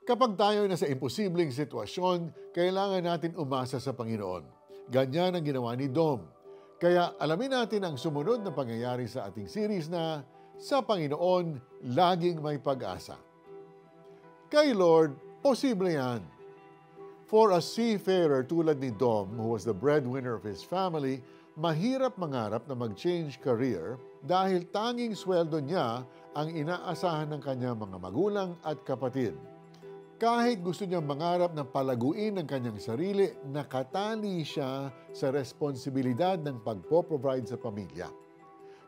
Kapag tayo nasa imposibleng sitwasyon, kailangan natin umasa sa Panginoon. Ganyan ang ginawa ni Dom. Kaya alamin natin ang sumunod na pangyayari sa ating series na Sa Panginoon, Laging May Pag-asa. Kay Lord, posible yan. For a seafarer tulad ni Dom, who was the breadwinner of his family, mahirap mangarap na mag-change career dahil tanging sweldo niya ang inaasahan ng kanyang mga magulang at kapatid. Kahit gusto niyang mangarap na palaguin ang kanyang sarili, nakatali siya sa responsibilidad ng pagpo-provide sa pamilya.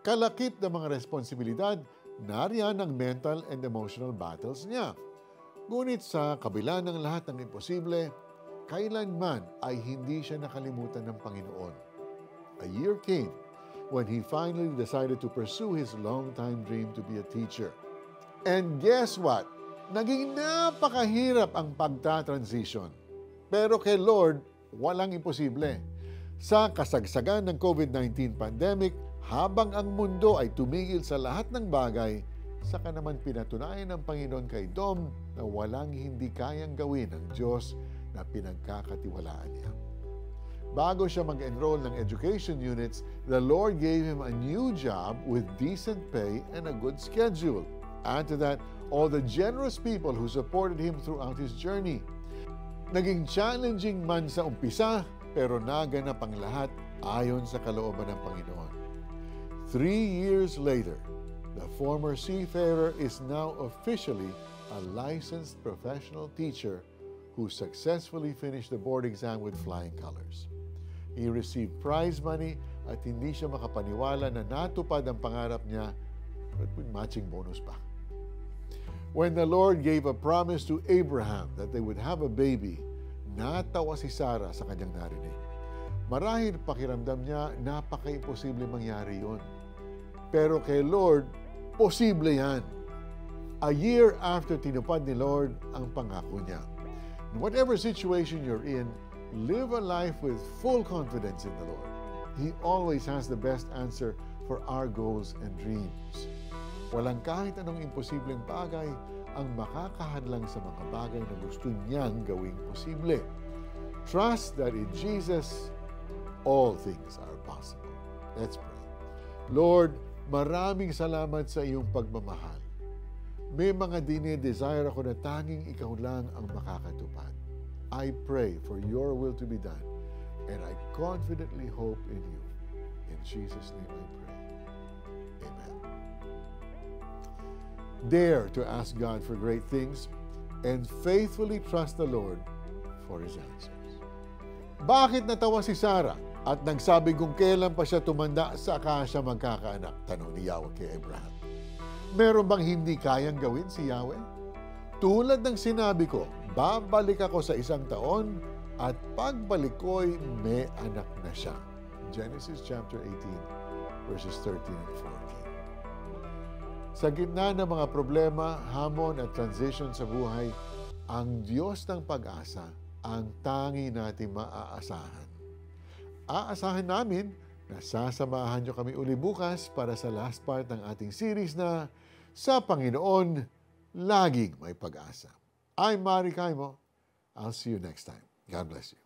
Kalakip ng mga responsibilidad, nariyan ang mental and emotional battles niya. Ngunit sa kabila ng lahat ng imposible, kailanman ay hindi siya nakalimutan ng Panginoon. A year came when he finally decided to pursue his long-time dream to be a teacher. And guess what? Naging napakahirap ang pagta-transition. Pero kay Lord, walang imposible. Sa kasagsagan ng COVID-19 pandemic, habang ang mundo ay tumigil sa lahat ng bagay, saka naman pinatunayan ng Panginoon kay Dom na walang hindi kayang gawin ng Diyos na pinagkakatiwalaan niya. Bago siya mag-enroll ng education units, the Lord gave him a new job with decent pay and a good schedule. Add to that, all the generous people who supported him throughout his journey. Naging challenging man sa umpisa, pero naganap ang lahat ayon sa kalooban ng Panginoon. 3 years later, the former seafarer is now officially a licensed professional teacher who successfully finished the board exam with flying colors. He received prize money at hindi siya makapaniwala na natupad ang pangarap niya at with matching bonus pa. When the Lord gave a promise to Abraham that they would have a baby, natawa si Sarah sa kanyang narinig. Marahil pakiramdam niya, napaka-imposible mangyari yun. Pero kay Lord, posible yan. A year after tinupad ni Lord ang pangako niya. In whatever situation you're in, live a life with full confidence in the Lord. He always has the best answer for our goals and dreams. Walang kahit anong imposibleng bagay ang makakahadlang sa mga bagay na gusto niyang gawing posible. Trust that in Jesus, all things are possible. Let's pray. Lord, maraming salamat sa iyong pagmamahal. May mga dinidesire ako na tanging ikaw lang ang makakatupad. I pray for your will to be done, and I confidently hope in you. In Jesus' name I pray. Amen. Dare to ask God for great things and faithfully trust the Lord for His answers. Bakit natawa si Sarah at nagsabi kung kailan pa siya tumanda saka siya magkakaanak? Tanong ni Yahweh kay Abraham. Meron bang hindi kayang gawin si Yahweh? Tulad ng sinabi ko, babalik ako sa 1 taon at pagbalik ko'y may anak na siya. Genesis chapter 18, verses 13 and 14. Sa gitna ng mga problema, hamon at transition sa buhay, ang Diyos ng pag-asa ang tangi nating maaasahan. Aasahan namin na sasamahan niyo kami uli bukas para sa last part ng ating series na Sa Panginoon, Laging May Pag-asa. I'm Mari Caimo. I'll see you next time. God bless you.